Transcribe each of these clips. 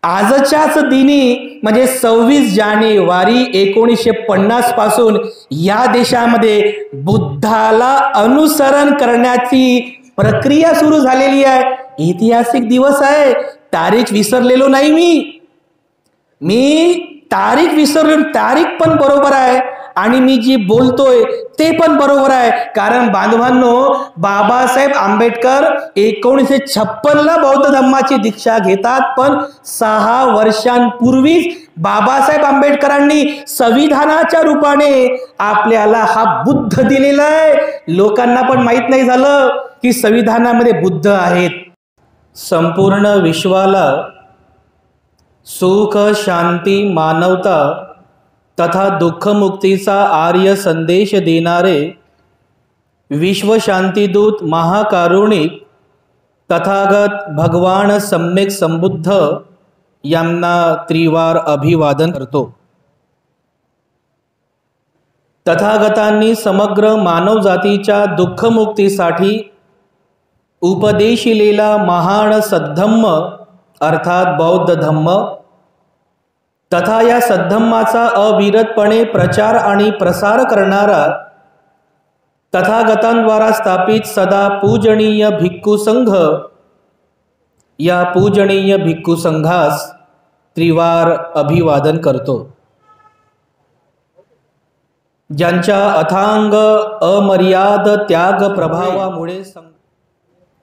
आजच्याच दिनी म्हणजे 26 जानेवारी 1950 पासून या देशामध्ये बुद्धाला अनुसरण करण्याची प्रक्रिया सुरू झालेली आहे। ऐतिहासिक दिवस आहे, तारीख विसरलेलो नाही मी तारीख विसरलो, तारीख पण बरोबर आहे आणि मी जी बोलतोय ते पण बरोबर आहे। कारण बांधवांनो, बाबासाहेब आंबेडकर 1956 ला बौद्ध धम्माची दीक्षा घेतात, पण 6 वर्षांपूर्वीच बाबासाहेब आंबेडकरांनी संविधानाच्या रूपाने आपल्याला हा बुद्ध दिलेला आहे। लोकांना पण माहित नाही झालं की संविधानामध्ये बुद्ध आहेत। संपूर्ण विश्वाला सुख, शांती, मानवता तथा दुःखमुक्तीचा आर्य संदेश देणारे विश्व शांतीदूत महाकारुणिक तथागत भगवान सम्यक संबुद्ध यांना त्रिवार अभिवादन करतो। तथागतांनी समग्र मानवजातीच्या दुःखमुक्तीसाठी उपदेशिलेला महान सद्धम्म अर्थात बौद्ध धम्म तथा या सद्धम्माचा अविरतपणे प्रचार आणि प्रसार करणारा तथागतांद्वारा स्थापित सदा पूजनीय भिक्खू संघ, या पूजनीय भिक्खू संघास त्रिवार अभिवादन करतो। ज्यांच्या अथांग अमर्याद त्याग प्रभावामुळे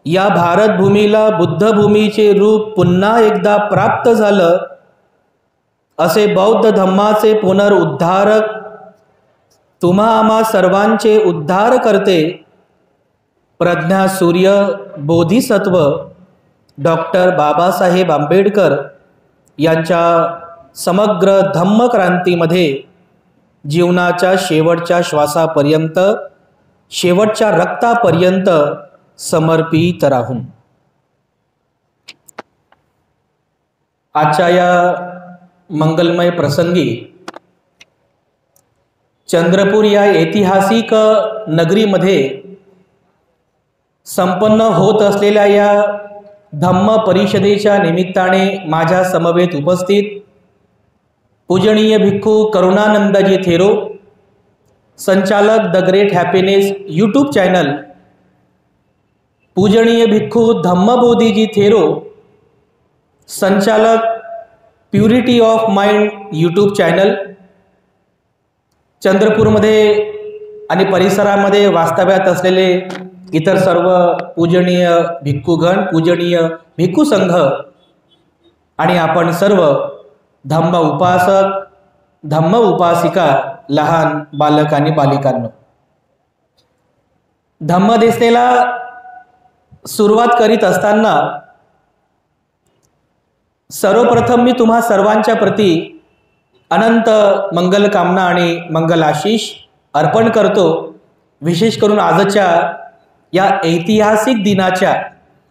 या भारतभूमीला बुद्धभूमीचे रूप पुन्हा एकदा प्राप्त झालं, असे बौद्ध धम्माचे पुनरुद्धारक, तुम्हा आम्हा सर्वांचे उद्धार करते, प्रज्ञा सूर्य बोधिसत्व डॉक्टर बाबासाहेब आंबेडकर यांच्या समग्र धम्मक्रांतीमध्ये जीवनाच्या शेवटच्या श्वासापर्यंत, शेवटच्या रक्तापर्यंत समर्पित राहून आजच्या या मंगलमय प्रसंगी चंद्रपूर या ऐतिहासिक नगरीमध्ये संपन्न होत असलेल्या या धम्म परिषदेच्या निमित्ताने माझ्या समवेत उपस्थित पूजनीय भिक्खू करुणानंदजी थेरो, संचालक the great happiness YouTube channel, पूजनीय भिक्खू धम्मबोधीजी थेरो, संचालक purity of mind YouTube channel, चंद्रपूरमध्ये आणि परिसरामध्ये वास्तव्यात असलेले इतर सर्व पूजनीय भिक्खूगण, पूजनीय भिक्खू संघ आणि आपण सर्व धम्म उपासक, धम्म उपासिका, लहान बालक आणि बालिकांनो, धम्मदेशनेला सुरुवात करीत असताना सर्वप्रथम मी तुम्हा सर्वांच्या प्रती अनंत मंगल कामना आणि मंगल आशीष अर्पण करतो। विशेष करून आजच्या या ऐतिहासिक दिनाच्या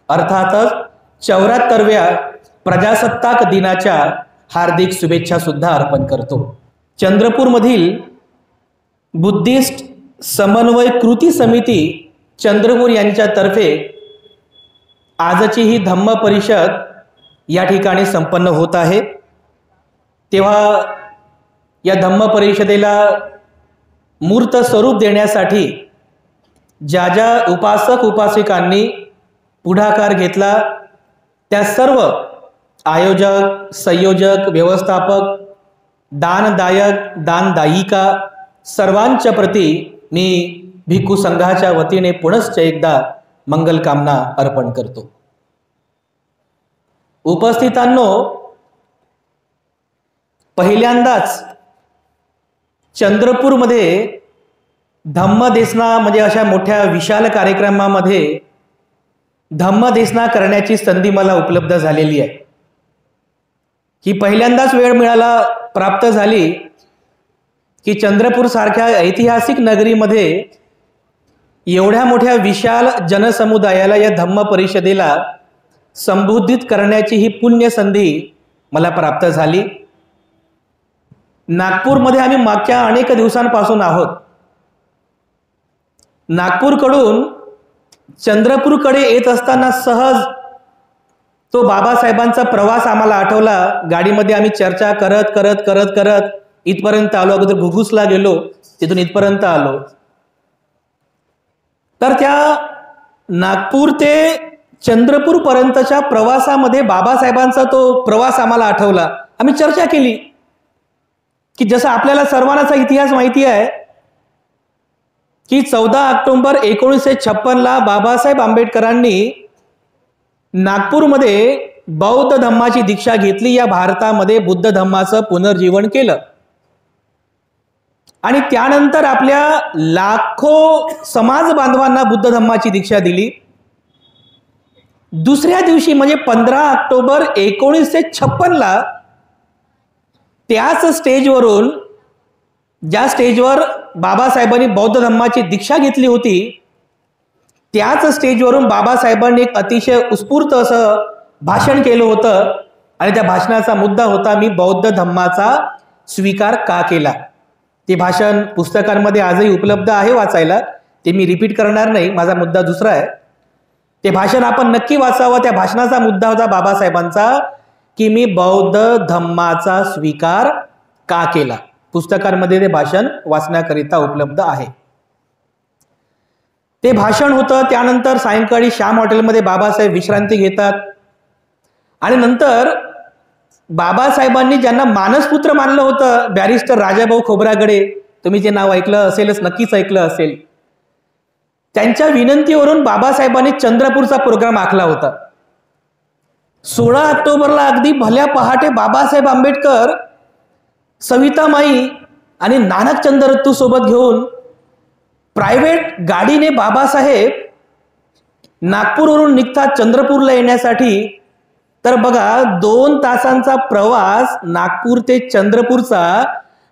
अर्थातच 74व्या प्रजासत्ताक दिनाच्या हार्दिक शुभेच्छा सुद्धा अर्पण करतो। चंद्रपूरमधील बुद्धिस्ट समन्वय कृती समिती चंद्रपूर यांच्यातर्फे आजची ही धम्म परिषद या ठिकाणी संपन्न होत आहे। तेव्हा या धम्म परिषदेला मूर्त स्वरूप देण्यासाठी ज्या ज्या उपासक उपासिकांनी पुढाकार घेतला त्या सर्व आयोजक, संयोजक, व्यवस्थापक, दानदायक, दानदायिका सर्वांच्या प्रती मी भिक्खू संघाच्या वतीने पुनश्च एकदा मंगल कामना अर्पण करतो। उपस्थितांनो, पहिल्यांदाच चंद्रपूरमध्ये धम्मदेशना म्हणजे अशा मोठ्या विशाल कार्यक्रमामध्ये धम्मदेशना करण्याची संधी मला उपलब्ध झालेली आहे। ही पहिल्यांदाच वेळ मिळाला प्राप्त झाली की चंद्रपूर सारख्या ऐतिहासिक नगरीमध्ये एवढ्या मोठ्या विशाल जनसमुदायाला या धम्म परिषदेला संबोधित करण्याची ही पुण्य संधी मला प्राप्त झाली। नागपूरमध्ये आम्ही मागच्या अनेक दिवसांपासून आहोत। नागपूरकडून चंद्रपूरकडे येत असताना सहज तो बाबासाहेबांचा प्रवास आम्हाला आठवला. गाडीमध्ये आम्ही चर्चा करत करत करत करत इथपर्यंत आलो. अगोदर घुगुसला गेलो, तिथून इथपर्यंत आलो. तर त्या नागपूर ते चंद्रपूर पर्यंतच्या प्रवासामध्ये बाबासाहेबांचा तो प्रवास आम्हाला आठवला. आम्ही चर्चा केली की जसं आपल्याला सर्वांचा इतिहास माहिती आहे की 14 ऑक्टोबर 1956 बाबासाहेब आंबेडकरांनी नागपूरमध्ये बौद्ध धम्माची दीक्षा घेतली. या भारतामध्ये बुद्ध धम्माचं पुनर्जीवन केलं आणि त्यानंतर आपल्या लाखो समाज बांधवांना बुद्ध धम्माची दीक्षा दिली. दुसऱ्या दिवशी म्हणजे 15 ऑक्टोबर 1956 त्याच स्टेजवरून, ज्या स्टेजवर बाबासाहेबांनी बौद्ध धम्माची दीक्षा घेतली होती, त्याच स्टेजवरून बाबासाहेबांनी एक अतिशय उत्स्फूर्त असं भाषण केलं होतं आणि त्या भाषणाचा मुद्दा होता, मी बौद्ध धम्माचा स्वीकार का केला. ते भाषण पुस्तकांमध्ये आजही उपलब्ध आहे वाचायला, ते मी रिपीट करणार नाही, माझा मुद्दा दुसरा आहे. ते भाषण आपण नक्की वाचावं. त्या भाषणाचा मुद्दा होता बाबासाहेबांचा की मी बौद्ध धम्माचा स्वीकार का केला. पुस्तकांमध्ये ते भाषण वाचण्याकरिता उपलब्ध आहे. ते भाषण होतं. त्यानंतर सायंकाळी श्याम हॉटेलमध्ये बाबासाहेब विश्रांती घेतात आणि नंतर बाबासाहेबांनी ज्यांना मानसपुत्र मानलं होतं, बॅरिस्टर राजाभाऊ खोब्रागडे, तुम्ही जे नाव ऐकलं असेलच, नक्कीच ऐकलं असेल, त्यांच्या विनंतीवरून बाबासाहेबांनी चंद्रपूरचा प्रोग्राम आखला होता. 16 ऑक्टोबरला अगदी भल्या पहाटे बाबासाहेब आंबेडकर सवितामाई आणि नानक चंद्ररत्तू सोबत घेऊन प्रायव्हेट गाडीने बाबासाहेब नागपूरवरून निघतात चंद्रपूरला येण्यासाठी. तर बघा, 2 तासांचा प्रवास नागपूर ते चंद्रपूरचा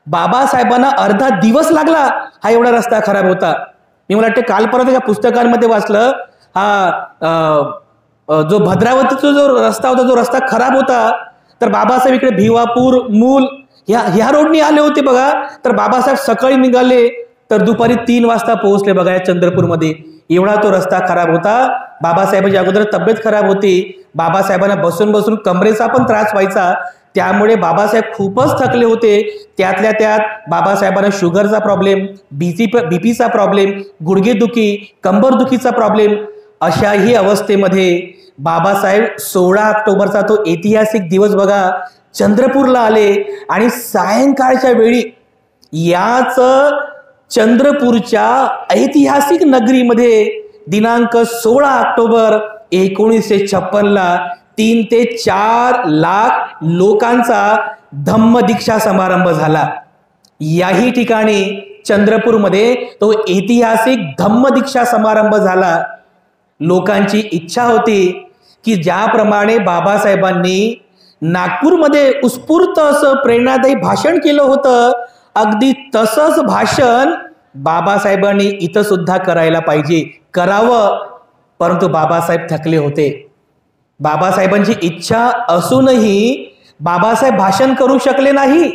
बाबासाहेबांना अर्धा दिवस लागला. हा एवढा रस्ता खराब होता. मी मला वाटतं काल परत एका पुस्तकांमध्ये वाचलं, हा जो भद्रावतीचा जो रस्ता होता, जो रस्ता खराब होता, तर बाबासाहेब इकडे भिवापूर, मूल ह्या रोडनी आले होते बघा. तर बाबासाहेब सकाळी निघाले तर दुपारी 3 वाजता पोहोचले बघा या चंद्रपूरमध्ये. एवढा तो रस्ता खराब होता. बाबासाहेबांची अगोदर तब्येत खराब होती. बाबासाहेबांना बसून बसून कमरेचा पण त्रास व्हायचा. त्यामुळे बाबासाहेब खूपच थकले होते. त्यातल्या त्यात बाबासाहेबांना शुगरचा प्रॉब्लेम, बीपीचा प्रॉब्लेम, गुडघेदुखी, कंबरदुखीचा प्रॉब्लेम. अशाही अवस्थेमध्ये बाबासाहेब 16 ऑक्टोबरचा तो ऐतिहासिक दिवस बघा चंद्रपूरला आले आणि सायंकाळच्या वेळी याच चंद्रपूरच्या ऐतिहासिक नगरीमध्ये दिनांक 16 ऑक्टोबर 1956 3 ते 4 लाख लोकांचा धम्मदीक्षा समारंभ झाला. याही ठिकाणी चंद्रपूरमध्ये तो ऐतिहासिक धम्मदीक्षा समारंभ झाला. लोकांची इच्छा होती की ज्याप्रमाणे बाबासाहेबांनी नागपूरमध्ये उत्स्फूर्त असं प्रेरणादायी भाषण केलं होतं, अगदी तसंच भाषण बाबासाहेबांनी इथं सुद्धा करायला पाहिजे, करावं. परंतु बाबासाहेब थकले होते. बाबासाहेबांची इच्छा असूनही बाबासाहेब भाषण करू शकले नाही.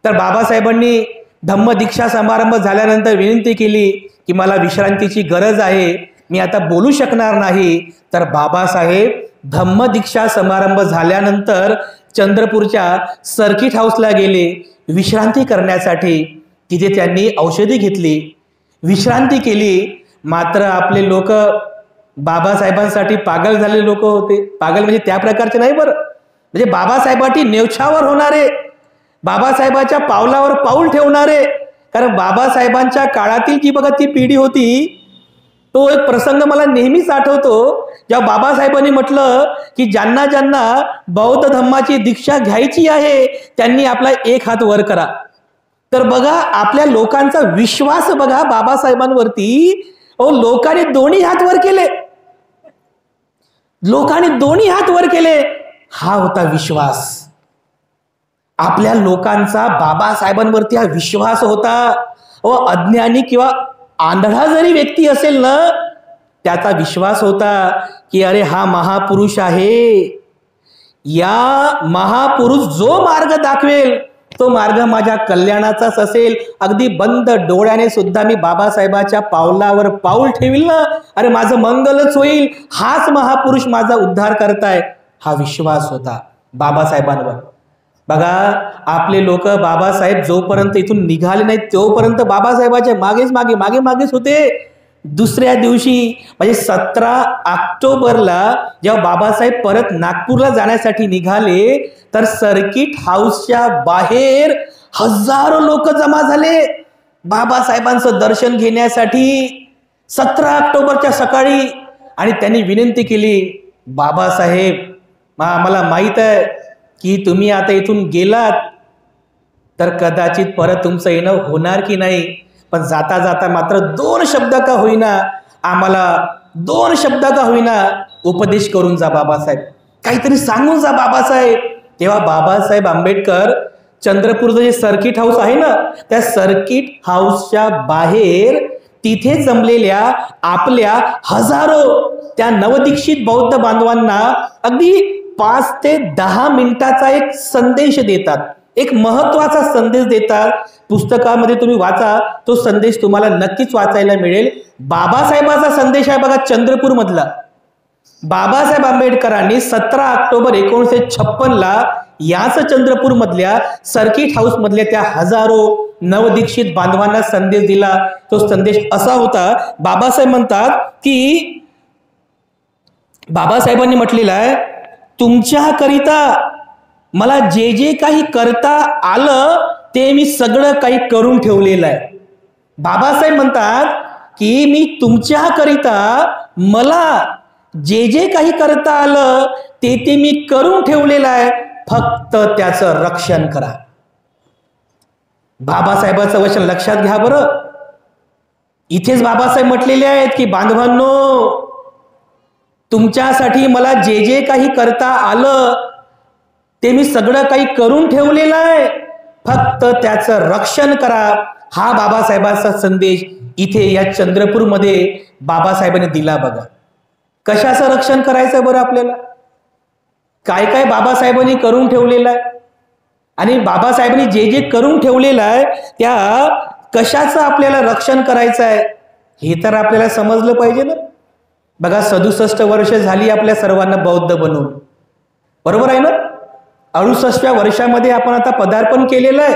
तर बाबासाहेबांनी धम्मदीक्षा समारंभ झाल्यानंतर विनंती केली की मला विश्रांतीची गरज आहे, मी आता बोलू शकणार नाही. तर बाबासाहेब धम्मदीक्षा समारंभ झाल्यानंतर चंद्रपूरच्या सर्किट हाऊसला गेले विश्रांती करण्यासाठी. तिथे त्यांनी औषधी घेतली, विश्रांती केली. मात्र आपले लोक बाबासाहेबांसाठी पागल झालेले लोक होते. पागल म्हणजे त्या प्रकारचे नाही बरं, म्हणजे बाबासाहेबांची नेवछावर होणारे, बाबासाहेबांच्या पावलावर पाऊल ठेवणारे. कारण बाबासाहेबांच्या काळातील जी बघा ती पिढी होती, तो एक प्रसंग मला नेहमीच आठवतो, जेव्हा बाबासाहेबांनी म्हटलं की ज्यांना ज्यांना बौद्ध धम्माची दीक्षा घ्यायची आहे त्यांनी आपला एक हात वर करा. तर बघा आपल्या लोकांचा विश्वास बघा बाबासाहेबांवरती. लोकांनी दोन्ही हात वर केले, लोकांनी दोन्ही हात वर केले. हा होता विश्वास. आपल्या लोकांचा बाबासाहेबांवरती हा विश्वास होता. अज्ञानी किंवा आंधळा जरी व्यक्ती असेल ना, त्याचा विश्वास होता की अरे हा महापुरुष आहे, या महापुरुष जो मार्ग दाखवेल तो मार्ग माझ्या कल्याणाचाच असेल. अगदी बंद डोळ्याने सुद्धा मी बाबासाहेबाच्या पावलावर पाऊल ठेवील ना, अरे माझं मंगलच होईल, हाच महापुरुष माझा उद्धार करताय. हा विश्वास होता बाबासाहेबांवर. बघा, आपले लोक बाबासाहेब जोपर्यंत इथून निघाले नाहीत तोपर्यंत बाबासाहेबाच्या मागेच मागे मागे मागेच होते. दुसऱ्या दिवशी म्हणजे 17 ऑक्टोबरला जेव्हा बाबासाहेब परत नागपूरला जाण्यासाठी निघाले तर सर्किट हाऊसच्या बाहेर हजारो लोक जमा झाले बाबासाहेबांचं दर्शन घेण्यासाठी 17 ऑक्टोबरच्या सकाळी. आणि त्यांनी विनंती केली, बाबासाहेब आम्हाला माहित आहे की तुम्ही आता इथून गेलात तर कदाचित परत तुमचं येणं होणार की नाही, पण जाता जाता मात्र 2 शब्द का होईना आम्हाला 2 शब्द का होईना उपदेश करून जा बाबासाहेब, काहीतरी सांगून जा बाबासाहेब. तेव्हा बाबासाहेब आंबेडकर चंद्रपूरचं जे सर्किट हाऊस आहे ना त्या सर्किट हाऊसच्या बाहेर तिथे जमलेल्या आपल्या हजारो त्या नवदीक्षित बौद्ध बांधवांना अगदी 5 ते 10 मिनिटाचा एक संदेश देतात, एक महत्वाचा संदेश देतात. पुस्तकामध्ये तुम्ही वाचा, तो संदेश तुम्हाला नक्कीच वाचायला मिळेल. बाबासाहेबाचा संदेश आहे बघा चंद्रपूर मधला. बाबासाहेब आंबेडकरांनी 17 ऑक्टोबर 1956ला याच चंद्रपूर मधल्या सर्किट हाऊस मधल्या त्या हजारो नवदीक्षित बांधवांना संदेश दिला. तो संदेश असा होता, बाबासाहेब म्हणतात की बाबासाहेबांनी म्हटलेलं आहे, तुमच्याकरिता मला जे जे काही करता आलं ते मी सगळं काही करून ठेवलेलं आहे. बाबासाहेब म्हणतात की मी तुमच्याकरिता मला जे जे काही करता आलं ते ते मी करून ठेवलेलं आहे, फक्त त्याचं रक्षण करा. बाबासाहेबांचं वचन लक्षात घ्या बरं. इथेच बाबासाहेब म्हटलेले आहेत की बांधवांनो, तुमच्यासाठी मला जे जे काही करता आलं ते मी सगळं काही करून ठेवलेलं आहे, फक्त त्याचं रक्षण करा. हा बाबासाहेबांचा संदेश इथे या चंद्रपूरमध्ये बाबासाहेबांनी दिला. बघा कशाचं रक्षण करायचं बरं आपल्याला, काय काय बाबासाहेबांनी करून ठेवलेलं आहे आणि बाबासाहेबांनी जे जे करून ठेवलेलं आहे त्या कशाचं आपल्याला रक्षण करायचं आहे हे तर आपल्याला समजलं पाहिजे ना. बघा 67 वर्ष झाली आपल्या सर्वांना बौद्ध बनून, बरोबर आहे ना. 68व्या वर्षामध्ये आपण आता पदार्पण केलेलं आहे.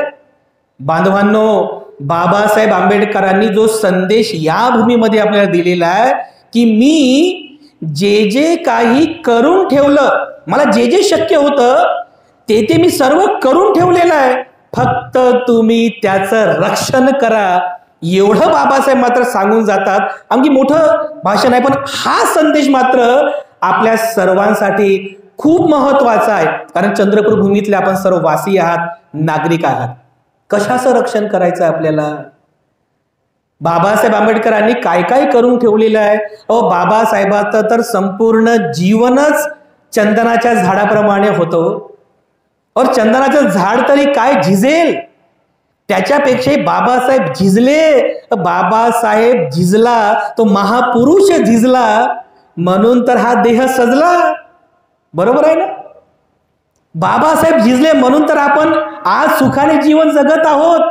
बांधवांनो, बाबासाहेब आंबेडकरांनी जो संदेश या भूमीमध्ये आपल्याला दिलेला आहे की मी जे जे काही करून ठेवलं, मला जे जे शक्य होतं ते ते मी सर्व करून ठेवलेलं आहे, फक्त तुम्ही त्याचं रक्षण करा. एवढं बाबासाहेब मात्र सांगून जातात. अगदी मोठं भाषण आहे, पण हा संदेश मात्र आपल्या सर्वांसाठी खूप महत्वाचा आहे. कारण चंद्रपूर भूमीतले आपण सर्व वासी आहात, नागरिक आहात. कशाचं रक्षण करायचं आहे आपल्याला. बाबासाहेब आंबेडकरांनी काय काय करून ठेवलेलं आहे. बाबासाहेबांचं तर संपूर्ण जीवनच चंदनाच्या झाडाप्रमाणे होतं. और चंदनाचं झाड तरी काय झिजेल, त्याच्यापेक्षा बाबासाहेब झिजले. बाबासाहेब झिजला तो महापुरुष झिजला, म्हणून तर हा देह सजला, बरोबर आहे ना. बाबासाहेब झिजले म्हणून तर आपण आज सुखाने जीवन जगत आहोत.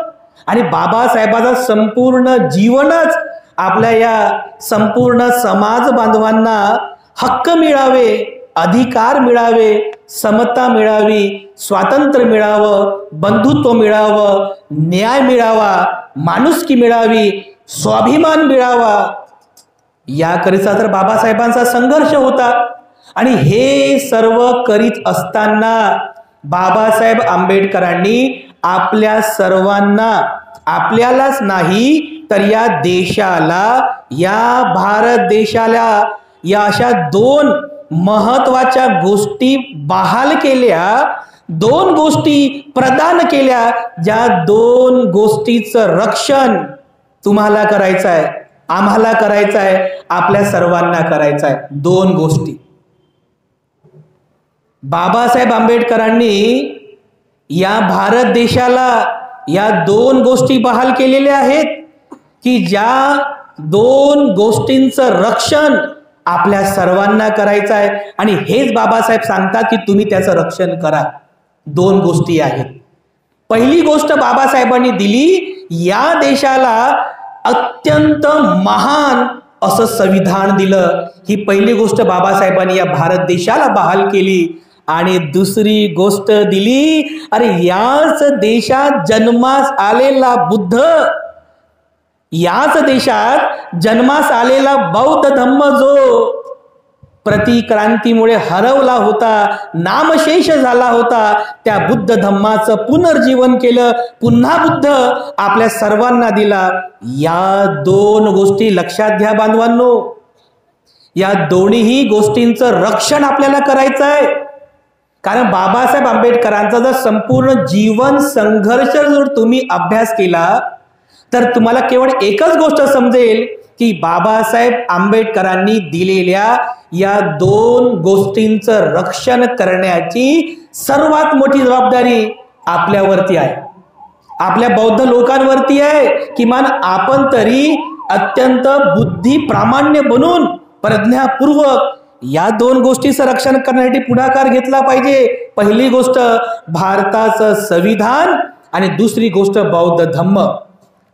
आणि बाबासाहेबांचं संपूर्ण जीवनच आपल्या या संपूर्ण समाज बांधवांना हक्क मिळावे, अधिकार मिळावे, समता मिळावी, स्वातंत्र्य मिळावं, बंधुत्व मिळावं, न्याय मिळावा, माणुसकी मिळावी, स्वाभिमान मिळावा, याकरिता तर बाबासाहेबांचा संघर्ष होता. आणि हे सर्व करीत असताना बाबासाहेब आंबेडकरांनी आपल्या सर्वांना, आपल्यालाच नाही तर या देशाला, या भारत देशाला या अशा 2 महत्वाच्या गोष्टी बहाल केल्या, 2 गोष्टी प्रदान केल्या, ज्या 2 गोष्टीचं रक्षण तुम्हाला करायचं आहे, आम्हाला करायचं आहे, आपल्या सर्वांना करायचं आहे. 2 गोष्टी बाबासाहेब आंबेडकरांनी या भारत देशाला या 2 गोष्टी बहाल केलेल्या आहेत की ज्या 2 गोष्टींचं रक्षण आपल्या सर्वांना करायचं आहे. आणि हेच बाबासाहेब सांगतात की तुम्ही त्याचं रक्षण करा. 2 गोष्टी आहेत. पहिली गोष्ट बाबासाहेबांनी दिली, या देशाला अत्यंत महान असं संविधान दिलं. ही पहिली गोष्ट बाबासाहेबांनी या भारत देशाला बहाल केली. आणि दुसरी गोष्ट दिली, अरे याच देशात जन्मास आलेला बुद्ध, याच देशात जन्मास आलेला बौद्ध धम्म जो प्रतिक्रांतीमुळे हरवला होता, नामशेष झाला होता, त्या बुद्ध धम्माचं पुनर्जीवन केलं, पुन्हा बुद्ध आपल्या सर्वांना दिला. या दोन गोष्टी लक्षात घ्या बांधवांनो. या दोन्ही गोष्टींचं रक्षण आपल्याला करायचं आहे. कारण बाबासाहेब आंबेडकरांचा जर संपूर्ण जीवन संघर्ष जर तुम्ही अभ्यास केला तर तुम्हाला केवळ एकच गोष्ट समजेल की बाबासाहेब आंबेडकरांनी दिलेल्या या दोन गोष्टींचं रक्षण करण्याची सर्वात मोठी जबाबदारी आपल्यावरती आहे, आपल्या बौद्ध लोकांवरती आहे. किमान आपण तरी अत्यंत बुद्धी प्रामाण्य बनून प्रज्ञापूर्वक या दोन गोष्टीचं रक्षण करण्यासाठी पुढाकार घेतला पाहिजे. पहिली गोष्ट भारताचं संविधान आणि दुसरी गोष्ट बौद्ध धम्म.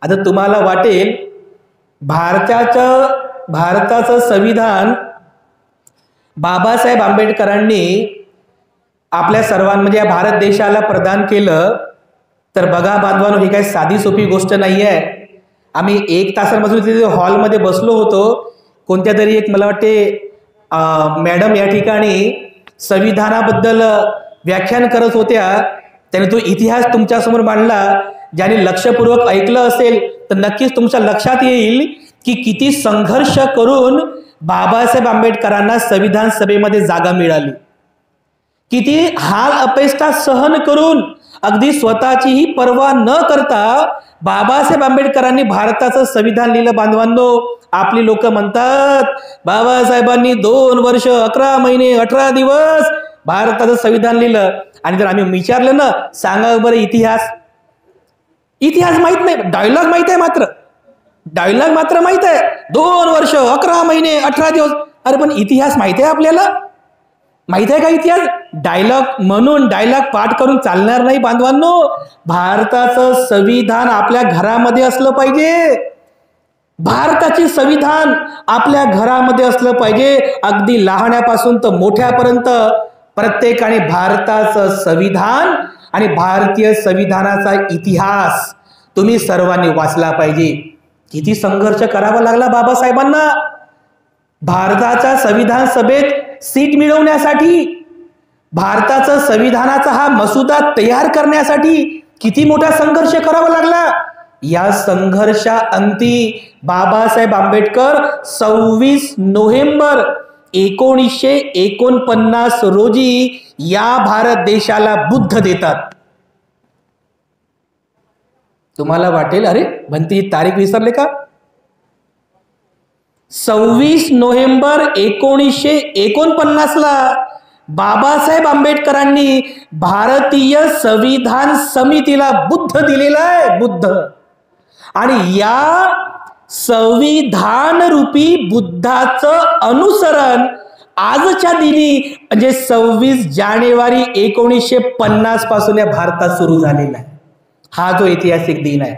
आता तुम्हाला वाटेल भारताचं संविधान बाबासाहेब आंबेडकरांनी आपल्या सर्वांना म्हणजे या भारत देशाला प्रदान केलं. तर बघा बांधवांनो, ही काही साधी सोपी गोष्ट नाही आहे. आम्ही 1 तासांपासून तिथे हॉलमध्ये बसलो होतो. कोणत्या तरी एक मला वाटते मॅडम या ठिकाणी संविधानाबद्दल व्याख्यान करत होत्या. त्याने तो इतिहास तुमच्यासमोर मांडला. ज्याने लक्षपूर्वक ऐकलं असेल तर नक्कीच तुमच्या लक्षात येईल की किती संघर्ष करून बाबासाहेब आंबेडकरांना संविधान सभेमध्ये जागा मिळाली, किती हाल अपेष्टा सहन करून अगदी स्वतःचीही पर्वा न करता बाबासाहेब आंबेडकरांनी भारताचं संविधान लिहिलं. बांधवांनो, आपली लोक म्हणतात बाबासाहेबांनी 2 वर्ष 11 महिने 18 दिवस भारताचं संविधान लिहिलं. आणि जर आम्ही विचारलं ना, सांगा बरं इतिहास माहित नाही, डायलॉग माहित आहे, डायलॉग मात्र माहित आहे. 2 वर्ष 11 महिने 18 दिवस. अरे पण इतिहास माहित आहे आपल्याला? माहित आहे का इतिहास? डायलॉग म्हणून डायलॉग पाठ करून चालणार नाही बांधवांनो. भारताचं संविधान आपल्या घरामध्ये असलं पाहिजे. भारताचे संविधान आपल्या घरामध्ये असलं पाहिजे. अगदी लहाण्यापासून तर मोठ्यापर्यंत प्रत्येकाने भारताचं संविधान आणि भारतीय संविधानाचा इतिहास तुम्ही सर्वांनी वाचला पाहिजे. किती संघर्ष करावा लागला बाबासाहेबांना भारताच्या संविधान सभेत सीट मिळवण्यासाठी, भारताचं संविधानाचा हा मसुदा तयार करण्यासाठी किती मोठा संघर्ष करावा लागला. या संघर्षाअंती बाबासाहेब आंबेडकर 26 नोव्हेंबर 1949 रोजी या भारत देशाला बुद्ध देतात. तुम्हाला वाटेल अरे भंती तारीख विसरले का? 26 नोव्हेंबर 1949 ला बाबासाहेब आंबेडकरांनी भारतीय संविधान समितीला बुद्ध दिलेला आहे. बुद्ध. आणि या संविधान रूपी बुद्धाचं अनुसरण आजच्या दिनी म्हणजे 26 जानेवारी 1950 पासून या भारतात सुरू झालेला आहे. हा जो ऐतिहासिक दिन आहे,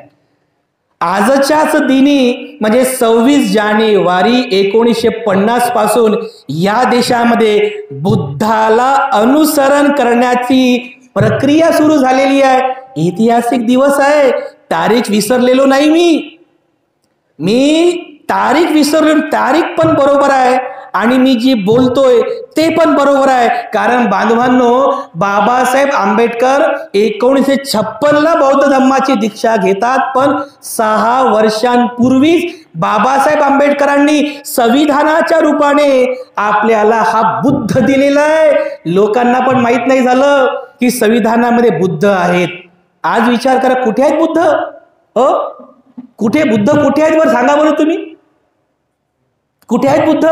आजच्याच दिनी म्हणजे 26 जानेवारी 1950 पासून या देशामध्ये बुद्धाला अनुसरण करण्याची प्रक्रिया सुरू झालेली आहे. ऐतिहासिक दिवस आहे. तारीख विसरलेलो नाही मी तारीख विसरलो. तारीख पण बरोबर आहे आणि मी जी बोलतोय ते पण बरोबर आहे. कारण बांधवांनो, बाबासाहेब आंबेडकर 1956 ला बौद्ध धम्माची दीक्षा घेतात. पण 6 वर्षांपूर्वीच बाबासाहेब आंबेडकरांनी संविधानाच्या रूपाने आपल्याला हा बुद्ध दिलेला आहे. लोकांना पण माहित नाही झालं की संविधानामध्ये बुद्ध आहेत. आज विचार करा, कुठे आहेत बुद्ध? कुठे बुद्ध कुठे आहेत? बरं सांगा बरं तुम्ही, कुठे आहेत बुद्ध?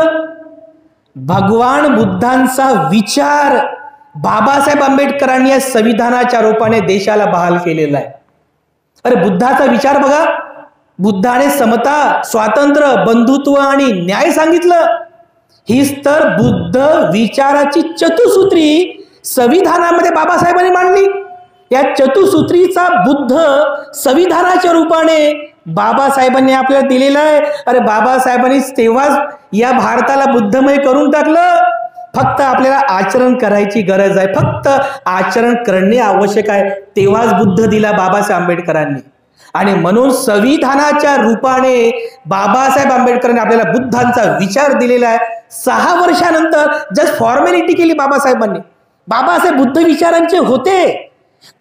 भगवान बुद्धांचा विचार बाबासाहेब आंबेडकरांनी या संविधानाच्या रूपाने देशाला बहाल केलेला आहे. अरे बुद्धाचा विचार बघा. बुद्धाने समता, स्वातंत्र्य, बंधुत्व आणि न्याय सांगितलं. हीच तर बुद्ध विचाराची चतुसूत्री संविधानामध्ये बाबासाहेबांनी मांडली. या चतुसूत्रीचा बुद्ध संविधानाच्या रूपाने बाबासाहेबांनी आपल्याला दिलेलं आहे. अरे बाबासाहेबांनी तेव्हाच या भारताला बुद्धमय करून टाकलं. फक्त आपल्याला आचरण करायची गरज आहे. फक्त आचरण करणे आवश्यक आहे. तेव्हाच बुद्ध दिला बाबासाहेब आंबेडकरांनी. आणि म्हणून संविधानाच्या रूपाने बाबासाहेब आंबेडकरांनी आपल्याला बुद्धांचा विचार दिलेला आहे. 6 वर्षानंतर जस्ट फॉर्मॅलिटी केली बाबासाहेबांनी. बाबासाहेब बुद्ध विचारांचे होते.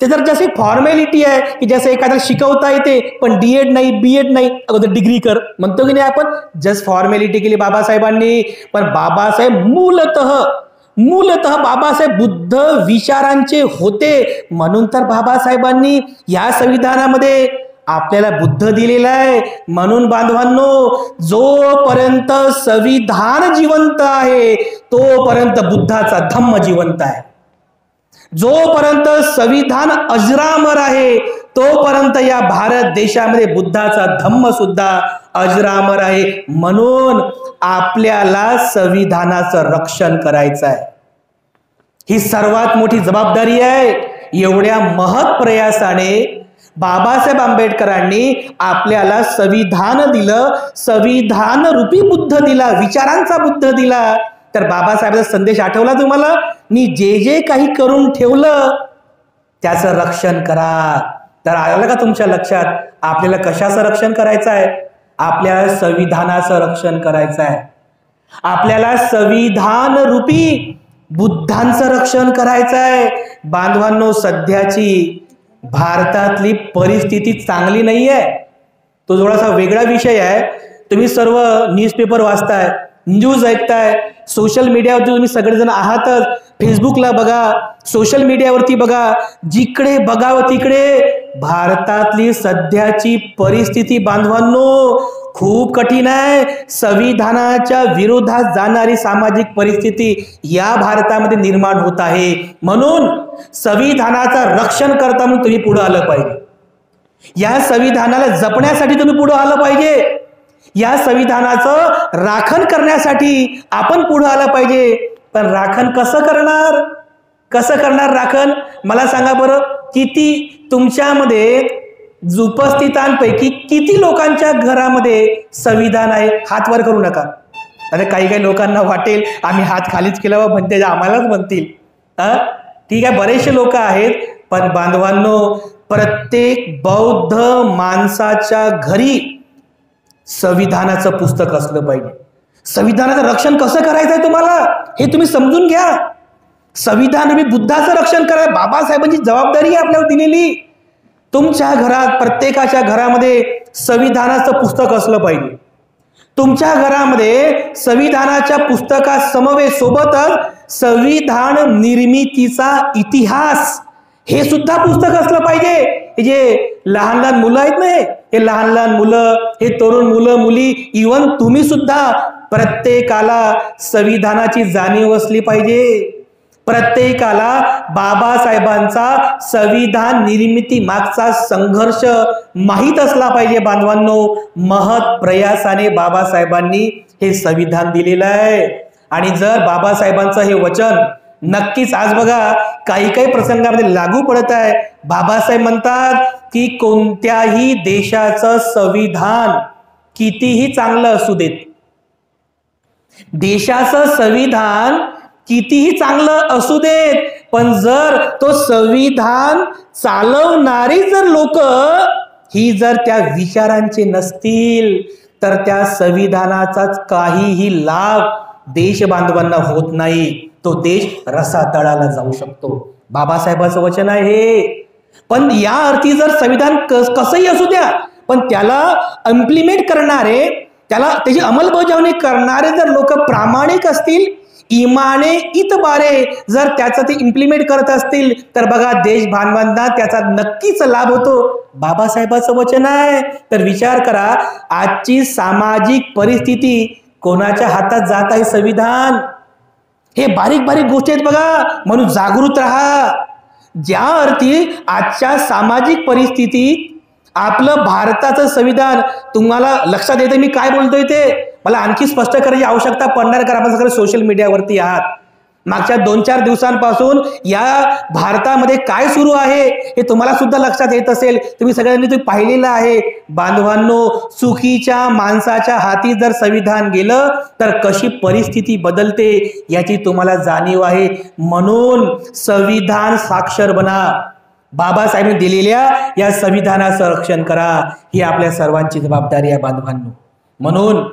ते जर जसे फॉर्मॅलिटी आहे की जसं एखाद्याला शिकवता येते पण डीएड नाही बीएड नाही अगोदर डिग्री कर म्हणतो की नाही आपण, जस्ट फॉर्मॅलिटी केली बाबासाहेबांनी. पण बाबासाहेब मूलतः बाबासाहेब बुद्ध विचारांचे होते. म्हणून तर बाबासाहेबांनी या संविधानामध्ये आपल्याला बुद्ध दिलेला आहे. म्हणून बांधवांनो, जोपर्यंत संविधान जिवंत आहे तोपर्यंत बुद्धाचा धम्म जिवंत आहे. जोपर्यंत संविधान अजरामर आहे तोपर्यंत या भारत देशामध्ये बुद्धाचा धम्म सुद्धा अजरामर आहे. म्हणून आपल्याला संविधानाचं रक्षण करायचं आहे. ही सर्वात मोठी जबाबदारी आहे. एवढ्या महत् प्रयासाने बाबासाहेब आंबेडकरांनी आपल्याला संविधान दिलं, संविधान रूपी बुद्ध दिला, विचारांचा बुद्ध दिला. तर बाबासाहेबांचा संदेश आठवला तुम्हाला, मी जे जे काही करून ठेवलं त्याचं रक्षण करा. तर आलं का तुमच्या लक्षात आपल्याला कशाचं रक्षण करायचं आहे? आपल्या संविधानाचं रक्षण करायचं आहे. आपल्याला संविधान रूपी बुद्धांचं रक्षण करायचं आहे. बांधवांनो, सध्याची भारतातली परिस्थिती चांगली नाही आहे. तो थोडासा वेगळा विषय आहे. तुम्ही सर्व न्यूजपेपर वाचताय, न्यूज ऐकताय, सोशल मीडियावरती तुम्ही सगळेजण आहातच. फेसबुकला बघा, सोशल मीडियावरती बघा, जिकडे बघावं तिकडे भारतातली सध्याची परिस्थिती बांधवांनो खूप कठीण आहे. संविधानाच्या विरोधात जाणारी सामाजिक परिस्थिती या भारतामध्ये निर्माण होत आहे. म्हणून संविधानाचं रक्षण करता म्हणून तुम्ही पुढे आलं पाहिजे. या संविधानाला जपण्यासाठी तुम्ही पुढे आलं पाहिजे. या संविधानाचं राखण करण्यासाठी आपण पुढे आलं पाहिजे. पण राखण कसं करणार राखण? मला सांगा बरं, किती तुमच्यामध्ये उपस्थितांपैकी किती लोकांच्या घरामध्ये संविधान आहे? हात वर करू नका. अरे काही लोकांना वाटेल आम्ही हात खालीच केला म्हणते, आम्हालाच म्हणतील. ठीक आहे, बरेचसे लोक आहेत. पण बांधवांनो, प्रत्येक बौद्ध माणसाच्या घरी संविधानाचं पुस्तक असलं पाहिजे. संविधानाचं रक्षण कसं करायचंय तुम्हाला हे तुम्ही समजून घ्या. संविधान रूपी बुद्धाचं रक्षण करायला बाबासाहेबांची जबाबदारी आहे आपल्याला दिलेली. तुमच्या घरात, प्रत्येकाच्या घरामध्ये संविधानाचं पुस्तक असलं पाहिजे. तुमच्या घरामध्ये संविधानाच्या पुस्तकासमवेत सोबतच संविधान निर्मितीचा इतिहास हे सुद्धा पुस्तक असलं पाहिजे. जे लहान लहान मुलं आहेत ना, हे लहान लहान मुलं, हे तरुण मुलं मुली, इवन तुम्ही सुद्धा, प्रत्येकाला संविधानाची जाणीव असली पाहिजे. प्रत्येकाला बाबासाहेबांचा संविधान निर्मिती मागचा संघर्ष माहीत असला पाहिजे. बांधवांनो, महत् प्रयासाने बाबासाहेबांनी हे संविधान दिलेलं आहे. आणि जर बाबासाहेबांचं हे वचन नक्कीच आज बघा काही प्रसंगामध्ये लागू पडत आहे. बाबासाहेब म्हणतात की कोणत्याही देशाचं संविधान कितीही चांगलं असू देत, देशाचं संविधान कितीही चांगलं असू देत, पण जर तो संविधान चालवणारी जर लोक ही जर त्या विचारांचे नसतील तर त्या संविधानाचाच काहीही लाभ देश बांधवांना होत नाही. तो देश रसातळाला जाऊ शकतो. बाबासाहेबांचं वचन आहे हे. पण या अर्थी जर संविधान कसंही असू द्या, पण त्याला इम्प्लिमेंट करणारे, त्याला त्याची अंमलबजावणी करणारे जर लोक प्रामाणिक असतील, इमाने इतबारे जर त्याचं ते इम्प्लिमेंट करत असतील तर बघा देश बांधवांना त्याचा नक्कीच लाभ होतो. बाबासाहेबांचं वचन आहे. तर विचार करा, आजची सामाजिक परिस्थिती कोणाच्या हातात जात आहे? संविधान. हे बारीक गोष्टी आहेत बघा. म्हणून जागृत राहा. ज्या अर्थी आजच्या सामाजिक परिस्थितीत आपलं भारताचं संविधान तुम्हाला लक्षात येते मी काय बोलतोय ते, मला आणखी स्पष्ट करायची आवश्यकता पडणार, कारण आपण सगळे सोशल मीडियावरती आहात. मागच्या 2-4 दिवसांपासून या भारतामध्ये काय सुरू आहे हे तुम्हाला सुद्धा लक्षात येत असेल, तुम्ही सगळ्यांनी ते पाहिलेलं आहे. बांधवांनो, चुकीच्या माणसाच्या हाती जर संविधान गेलं तर कशी परिस्थिती बदलते याची तुम्हाला जाणीव आहे. म्हणून संविधान साक्षर बना, बाबासाहेबांनी दिलेल्या या संविधानाचं रक्षण करा, ही आपल्या सर्वांची जबाबदारी आहे बांधवांनो. म्हणून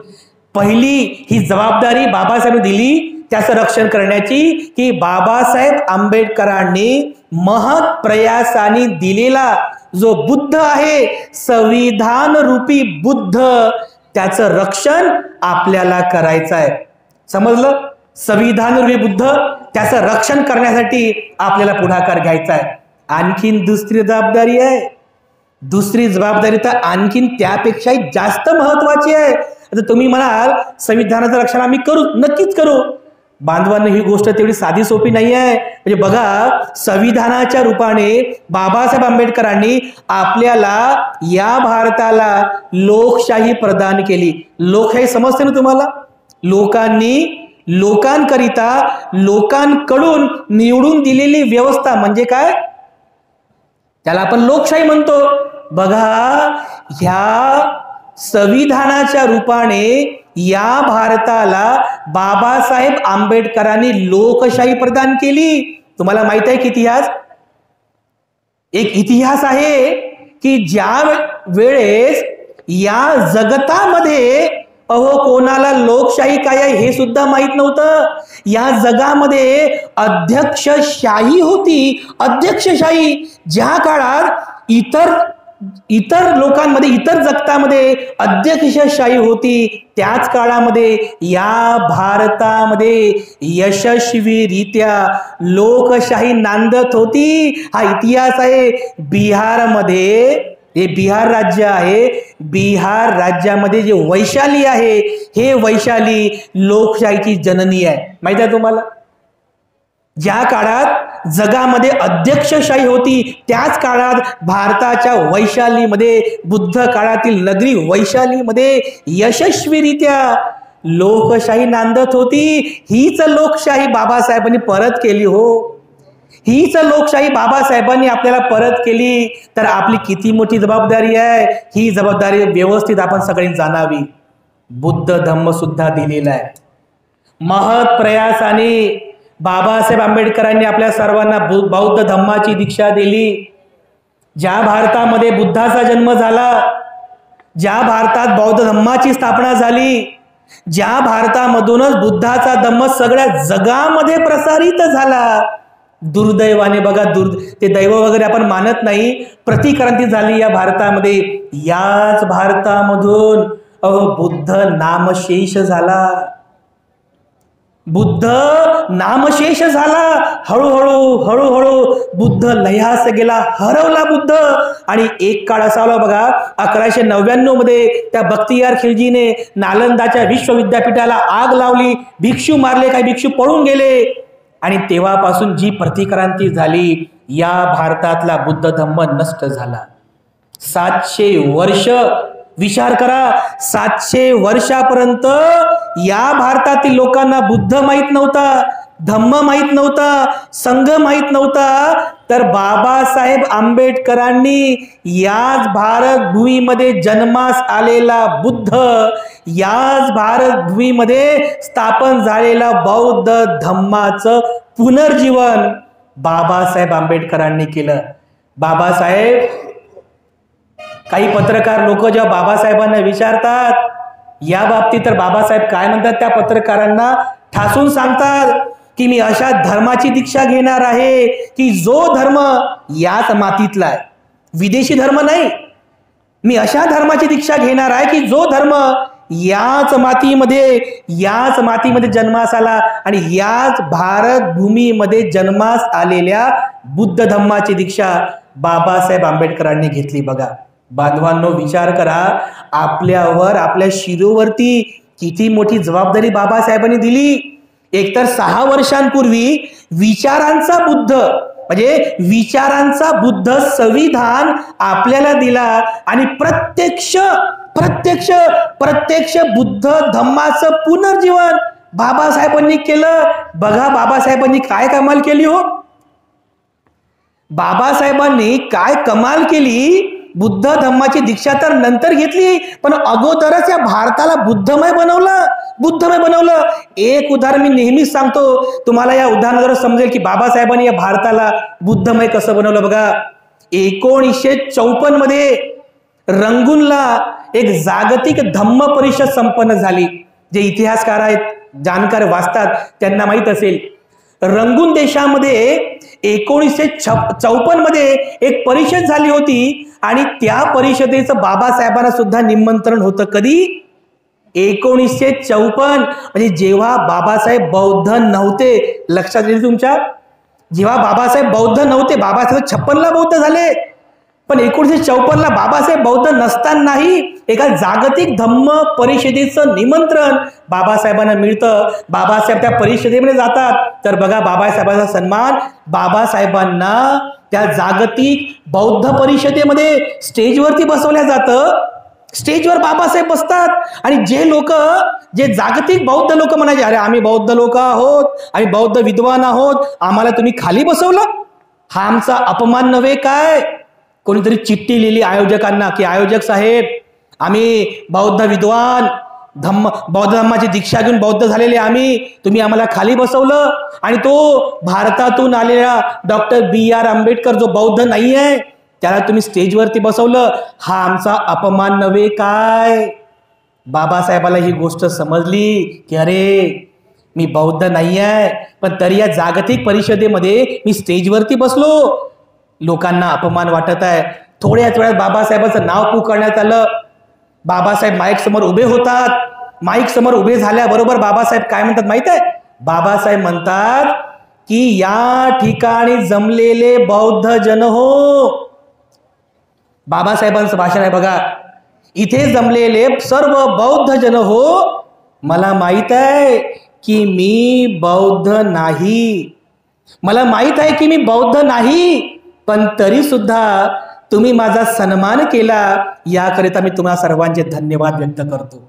पहिली ही जबाबदारी बाबासाहेबांनी दिली त्याचं रक्षण करण्याची, की बाबासाहेब आंबेडकरांनी महत् प्रयासाने दिलेला जो बुद्ध आहे, संविधान रूपी बुद्ध, त्याचं रक्षण आपल्याला करायचं आहे. समजलं? संविधान रूपी बुद्ध, त्याचं रक्षण करण्यासाठी आपल्याला पुढाकार घ्यायचा आहे. आणखीन दुसरी जबाबदारी आहे. दुसरी जबाबदारी तर आणखीन त्यापेक्षाही जास्त महत्वाची आहे. आता तुम्ही म्हणाल संविधानाचं रक्षण आम्ही करू, नक्कीच करू. बांधवांना ही गोष्ट तेवढी साधी सोपी नाही आहे. म्हणजे बघा, संविधानाच्या रूपाने बाबासाहेब आंबेडकरांनी आपल्याला या भारताला लोकशाही प्रदान केली. लोकशाही समजते ना तुम्हाला? लोकांकरिता लोकांकडून निवडून दिलेली व्यवस्था म्हणजे काय? त्याला आपण लोकशाही म्हणतो. बघा, ह्या संविधानाच्या रूपाने या भारताला बाबासाहेब आंबेडकरांनी लोकशाही प्रदान केली. तुम्हाला माहित आहे की इतिहास? एक इतिहास आहे की ज्या वेळेस या जगतामध्ये कोणाला लोकशाही काय आहे हे सुद्धा माहित नव्हतं. या जगामध्ये अध्यक्षशाही होती. अध्यक्षशाही ज्या काळात इतर लोकांमध्ये, इतर जगतामध्ये अध्यक्षशाही होती, त्याच काळामध्ये या भारतामध्ये यशस्वीरित्या लोकशाही नांदत होती. हा इतिहास आहे. बिहारमध्ये, हे बिहार राज्य आहे, बिहार राज्यामध्ये जे वैशाली आहे, हे वैशाली लोकशाहीची जननी आहे. माहिती आहे तुम्हाला? ज्या काळात जगामध्ये अध्यक्षशाही होती त्याच काळात भारताच्या वैशालीमध्ये, बुद्ध काळातील नगरी वैशालीमध्ये यशस्वीरित्या लोकशाही नांदत होती. हीच लोकशाही बाबासाहेबांनी परत केली. हो, हीच लोकशाही बाबासाहेबांनी आपल्याला परत केली. तर आपली किती मोठी जबाबदारी आहे, ही जबाबदारी व्यवस्थित आपण सगळ्यांनी जाणावी. बुद्ध धम्म सुद्धा दिलेला आहे. महत् प्रयासाने बाबासाहेब आंबेडकरांनी आपल्या सर्वांना बौद्ध धम्माची दीक्षा दिली. ज्या भारतामध्ये बुद्धाचा जन्म झाला, ज्या भारतात बौद्ध धम्माची स्थापना झाली, ज्या भारतामधूनच बुद्धाचा धम्म सगळ्या जगामध्ये प्रसारित झाला. दुर्दैवाने बघा, ते दैव वगैरे आपण मानत नाही, प्रतिक्रांती झाली या भारतामध्ये. याच भारतामधून बुद्ध नामशेष झाला. बुद्ध नामशेष झाला. हळूहळू बुद्ध लयास गेला, हरवला बुद्ध. आणि एक काळ असा आला बघा, 1199 मध्ये त्या बख्तियार खिलजीने नालंदाच्या विश्वविद्यापीठाला आग लावली, भिक्षू मारले, काही भिक्षू पळून गेले. आणि तेव्हापासून जी प्रतिक्रांती झाली, या भारतातला बुद्ध धम्म नष्ट झाला. 700 वर्ष विचार करा, 700 वर्षापर्यंत या भारतातील लोकांना बुद्ध माहित नव्हता, धम्म माहित नव्हता, संघ माहित नव्हता. तर बाबासाहेब आंबेडकरांनी याच भारत भूमीमध्ये जन्मास आलेला बुद्ध, याच भारत भूमीमध्ये स्थापन झालेला बौद्ध धम्माचं पुनर्जीवन बाबासाहेब आंबेडकरांनी केलं. बाबासाहेब, काही पत्रकार लोक जेव्हा बाबासाहेबांना विचारतात या बाबतीत, तर बाबासाहेब काय म्हणतात त्या पत्रकारांना? ठासून सांगतात की मी अशा धर्माची दीक्षा घेणार आहे की जो धर्म याच मातीतला आहे, विदेशी धर्म नाही. मी अशा धर्माची दीक्षा घेणार आहे की जो धर्म याच मातीमध्ये जन्मास आला आणि याच भारत भूमीमध्ये जन्मास आलेल्या बुद्ध धम्माची दीक्षा बाबासाहेब आंबेडकरांनी घेतली. बघा बांधवांनो, विचार करा, आपल्यावर, आपल्या शिरोवरती किती मोठी जबाबदारी बाबासाहेबांनी दिली. एकतर 6 वर्षांपूर्वी विचारांचा बुद्ध संविधान आपल्याला दिला आणि प्रत्यक्ष बुद्ध धम्माचं पुनर्जीवन बाबासाहेबांनी केलं. बघा बाबासाहेबांनी काय कमाल केली हो. बाबासाहेबांनी काय कमाल केली. बुद्ध धम्माची दीक्षा तर नंतर घेतली, पण अगोदरच या भारताला बुद्धमय बनवलं. बुद्धमय बनवलं. एक उदाहरण मी नेहमीच सांगतो, तुम्हाला या उदाहरणाद्वारे समजेल की बाबासाहेबांनी या भारताला बुद्धमय कसं बनवलं. बघा 1954 मध्ये रंगूनला एक जागतिक धम्म परिषद संपन्न झाली. जे इतिहासकार आहेत, जाणकार वाचतात, त्यांना माहित असेल. रंगून देशामध्ये 1954 मध्ये एक परिषद झाली होती आणि त्या परिषदेचं बाबासाहेबांना सुद्धा निमंत्रण होतं. कधी? 1954. म्हणजे जेव्हा बाबासाहेब बौद्ध नव्हते. लक्षात येईल तुमच्या, जेव्हा बाबासाहेब बौद्ध नव्हते. बाबासाहेब 56ला बौद्ध झाले, पण 1954ला बाबासाहेब बौद्ध नसतानाही एका जागतिक धम्म परिषदेचं निमंत्रण बाबासाहेबांना मिळतं. बाबासाहेब त्या परिषदेमध्ये जातात. तर बघा बाबासाहेबांचा सन्मान, बाबासाहेबांना त्या जागतिक बौद्ध परिषदेमध्ये स्टेजवरती बसवल्या जातं. स्टेजवर बाबासाहेब बसतात आणि जे लोक, जे जागतिक बौद्ध लोक म्हणायचे, अरे आम्ही बौद्ध लोक आहोत, आम्ही बौद्ध विद्वान आहोत, आम्हाला तुम्ही खाली बसवलं, हा आमचा अपमान नव्हे काय? कोणीतरी चिठ्ठी लिहिली आयोजकांना की आयोजक साहेब, आम्ही बौद्ध विद्वान, बौद्ध धम्माची दीक्षा घेऊन बौद्ध झालेले आम्ही, तुम्ही आम्हाला खाली बसवलं. आणि तो भारतातून आलेला डॉक्टर BR आंबेडकर जो बौद्ध नाही आहे, त्याला तुम्ही स्टेजवरती बसवलं, हा आमचा अपमान नव्हे काय? बाबासाहेबाला ही गोष्ट समजली की अरे मी बौद्ध नाही आहे, पण तरी या जागतिक परिषदेमध्ये मी स्टेजवरती बसलो, लोकांना अपमान वाटत आहे. थोड्याच वेळात बाबासाहेबांचं नाव पुकारण्यात आलं. बाबासाहेब माईक समोर उभे होतात. माईक समोर उभे झाल्याबरोबर बाबासाहेब काय म्हणतात माहित आहे? बाबासाहेब म्हणतात की या ठिकाणी जमलेले बौद्ध जन हो. बाबासाहेबांचं भाषण आहे बघा. इथे जमलेले सर्व बौद्ध जन हो, मला माहित आहे की मी बौद्ध नाही, मला माहित आहे की मी बौद्ध नाही, पण तरी सुद्धा तुम्ही माझा सन्मान केला, याकरिता मी तुम्हाला सर्वांचे धन्यवाद व्यक्त करतो.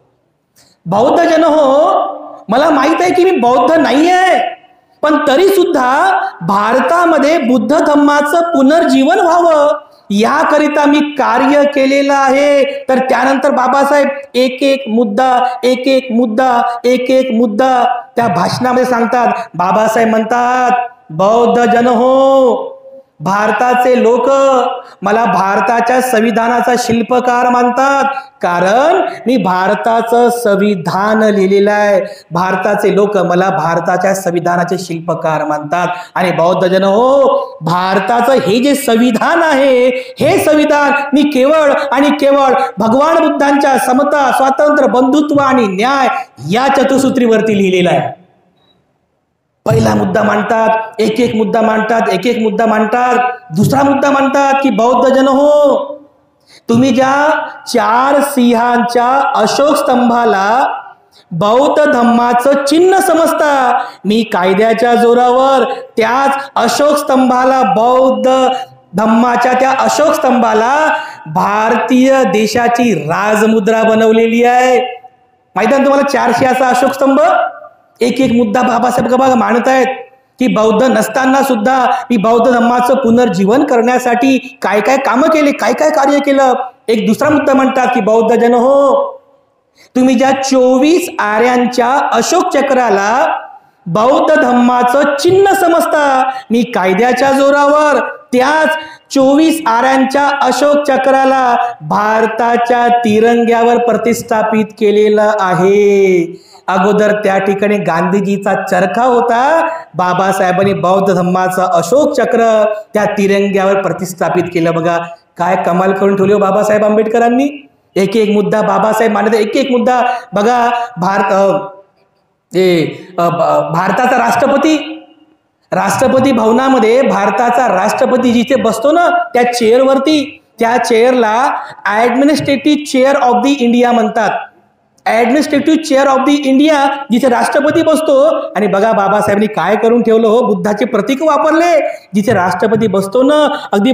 बौद्ध जन हो, मला माहित आहे की मी बौद्ध नाही आहे, पण तरी सुद्धा भारतामध्ये बुद्ध धम्माचं पुनर्जीवन व्हावं याकरिता मी कार्य केलेलं आहे. तर त्यानंतर बाबासाहेब एक एक मुद्दा, एक एक मुद्दा, एक एक मुद्दा त्या भाषणामध्ये सांगतात. बाबासाहेब म्हणतात, बौद्ध जन हो, भारताचे लोक मला भारताच्या संविधानाचा शिल्पकार मानतात, कारण मी भारताचं संविधान लिहिलेलं आहे. भारताचे लोक मला भारताच्या संविधानाचे शिल्पकार मानतात. आणि बौद्ध जन हो, भारताचं हे जे संविधान आहे, हे संविधान मी केवळ आणि केवळ भगवान बुद्धांच्या समता, स्वातंत्र्य, बंधुत्व आणि न्याय या चतुसूत्रीवरती लिहिलेलं आहे. पहिला मुद्दा मांडतात, एक एक मुद्दा मांडतात, एक एक मुद्दा मांडतात. दुसरा मुद्दा मांडतात की बौद्ध जन हो, तुम्ही ज्या 4 सिंहांच्या अशोक स्तंभाला बौद्ध धम्माचं चिन्ह समजता, मी कायद्याच्या जोरावर त्याच अशोक स्तंभाला, बौद्ध धम्माच्या त्या अशोक स्तंभाला भारतीय देशाची राजमुद्रा बनवलेली आहे. माहिती आहे तुम्हाला 4 सिंहाचा अशोक स्तंभ. एक एक मुद्दा बाबासाहेब बघा मांडत आहेत की बौद्ध नसताना सुद्धा मी बौद्ध धम्माचं पुनर्जीवन करण्यासाठी काय काय कामं केले, काय काय कार्य केलं. एक दुसरा मुद्दा म्हणतात की बौद्ध जन हो, तुम्ही ज्या 24 आर्यांच्या अशोक चक्राला बौद्ध धम्माचं चिन्ह समजता, मी कायद्याच्या जोरावर त्याच 24 आर्यांच्या अशोक चक्राला भारताच्या तिरंग्यावर प्रतिष्ठापित केलेलं आहे. अगोदर त्या ठिकाणी गांधीजीचा चरखा होता, बाबासाहेबांनी बौद्ध धम्माचं अशोक चक्र त्या तिरंग्यावर प्रतिष्ठापित केलं. बघा काय कमाल करून ठेवली बाबासाहेब आंबेडकरांनी. एक एक मुद्दा बाबासाहेब मांडत, एक एक मुद्दा. बघा भारताचा राष्ट्रपती भवनामध्ये भारताचा राष्ट्रपती जिथे बसतो ना, त्या चेअरवरती, त्या चेअरला administrative chair of the India म्हणतात. Administrative chair of the India, जिथे राष्ट्रपती बसतो. आणि बघा बाबासाहेबांनी काय करून ठेवलं हो, बुद्धाचे प्रतीक वापरले. जिथे राष्ट्रपती बसतो ना, अगदी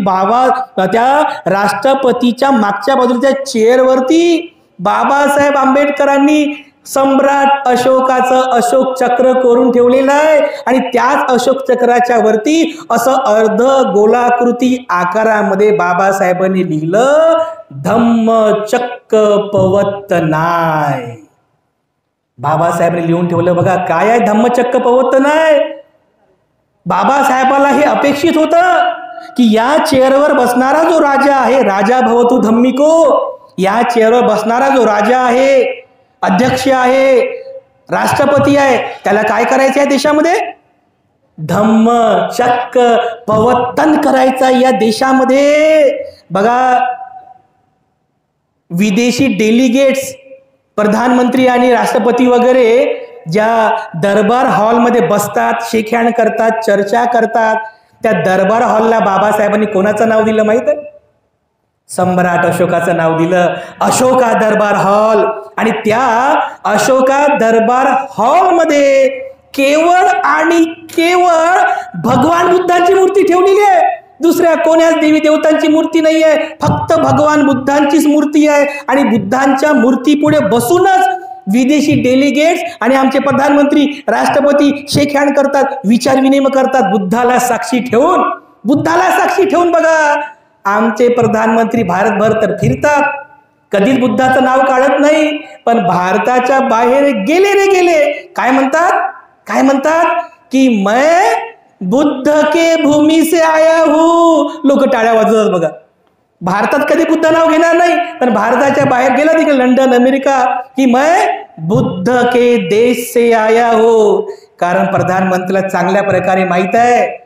त्या राष्ट्रपतीच्या मागच्या बाजूच्या चेअरवरती बाबासाहेब आंबेडकरांनी सम्राट अशोकाचं अशोक चक्र करून ठेवलेलं आहे आणि त्याच अशोक चक्राच्या वरती असं अर्ध गोलाकृती आकारामध्ये बाबासाहेबांनी लिहिलं धम्मचक्र प्रवर्तनाय. बाबासाहेबांनी लिहून ठेवलं बघा. काय आहे धम्मचक्र प्रवर्तनाय? बाबासाहेबाला हे अपेक्षित होतं की या चेअरवर बसणारा जो राजा आहे, राजा भवतु धम्मिको, या चेअरवर बसणारा जो राजा आहे, अध्यक्ष आहे, राष्ट्रपती आहे, त्याला काय करायचं आहे देशामध्ये? धम्मचक्र प्रवर्तन करायचा या देशामध्ये. बघा, विदेशी डेलिगेट्स, प्रधानमंत्री आणि राष्ट्रपती वगैरे ज्या दरबार हॉलमध्ये बसतात, शेकहँड करतात, चर्चा करतात, त्या दरबार हॉलला बाबासाहेबांनी कोणाचं नाव दिलं माहित आहे? सम्राट अशोकाचं नाव दिलं, अशोका दरबार हॉल. आणि त्या अशोका दरबार हॉलमध्ये केवळ आणि केवळ भगवान बुद्धांची मूर्ती ठेवलेली आहे. दुसऱ्या कोण्याच देवी देवतांची मूर्ती नाही आहे, फक्त भगवान बुद्धांचीच मूर्ती आहे. आणि बुद्धांच्या मूर्तीपुढे बसूनच विदेशी डेलिगेट्स आणि आमचे प्रधानमंत्री, राष्ट्रपती शेक हँड करतात, विचार विनिमय करतात, बुद्धाला साक्षी ठेवून. बुद्धाला साक्षी ठेवून बघा, आमचे प्रधानमंत्री भारतभर तर फिरतात, कधीच बुद्धाचं नाव काढत नाही, पण भारताच्या बाहेर गेले रे गेले काय म्हणतात? काय म्हणतात की मैं बुद्ध के भूमी से आया हूं. लोक टाळ्या वाजवतात बघा. भारतात कधी बुद्ध नाव घेणार नाही, पण भारताच्या बाहेर गेला तिकडे लंडन, अमेरिका, की मैं बुद्ध के देश से आया हूं. कारण प्रधानमंत्रीला चांगल्या प्रकारे माहित आहे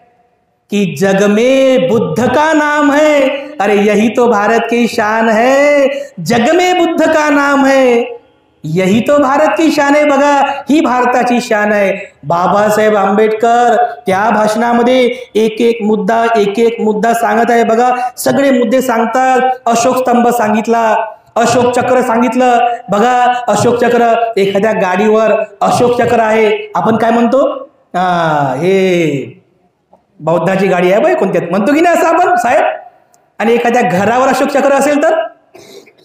कि जग में बुद्ध का नाम है. अरे यही तो भारत की शान है. जग में बुद्ध का नाम है, यही तो भारत की शान आहे. बघा, ही भारताची शान आहे. बाबासाहेब आंबेडकर त्या भाषणामध्ये एक एक मुद्दा सांगत आहे. बघा, सगळे मुद्दे सांगतात. अशोक स्तंभ सांगितला, अशोक चक्र सांगितलं. बघा, अशोक चक्र, एखाद्या गाडीवर अशोक चक्र आहे, आपण काय म्हणतो? हे बौद्धाची गाडी आहे बाई, कोणत्यात म्हणतो की नाही असं आपण साहेब. आणि एखाद्या घरावर अशोक चक्र असेल तर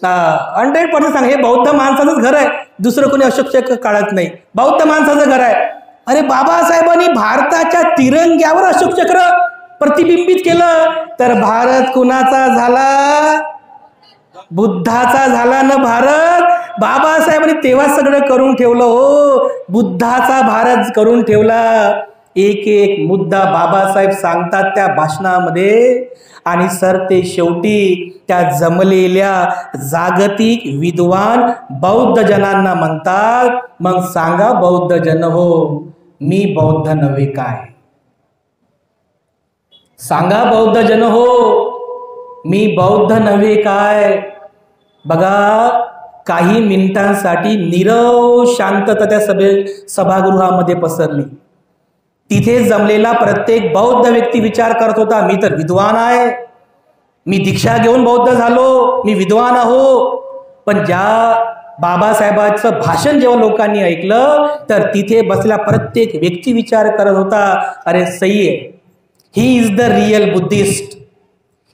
100% सांग, हे बौद्ध माणसाचंच घर आहे, दुसरं कोणी अशोक चक्र काढत नाही, बौद्ध माणसाचं घर आहे. अरे बाबासाहेबांनी भारताच्या तिरंग्यावर अशोक चक्र प्रतिबिंबित केलं, तर भारत कुणाचा झाला? बुद्धाचा झाला ना भारत. बाबासाहेबांनी तेव्हा सगळं करून ठेवलं हो, बुद्धाचा भारत करून ठेवला. एक एक मुद्दा बाबासाहेब सांगतात त्या भाषणामध्ये. आणि सर ते शेवटी त्या जमलेल्या जागतिक विद्वान बौद्ध जनांना म्हणतात, मग सांगा बौद्ध जन हो, मी बौद्ध नव्हे काय? सांगा बौद्ध जन हो, मी बौद्ध नव्हे काय? बघा, काही मिनिटांसाठी नीरव शांतता त्या सभागृहामध्ये पसरली. तिथे जमलेला प्रत्येक बौद्ध व्यक्ती विचार करत होता, मी तर विद्वान आहे, मी दीक्षा घेऊन बौद्ध झालो, मी विद्वान आहो. पण ज्या बाबासाहेबांचं भाषण जेव्हा लोकांनी ऐकलं, तर तिथे बसलेला प्रत्येक व्यक्ती विचार करत होता, अरे सही आहे, he is the real Buddhist,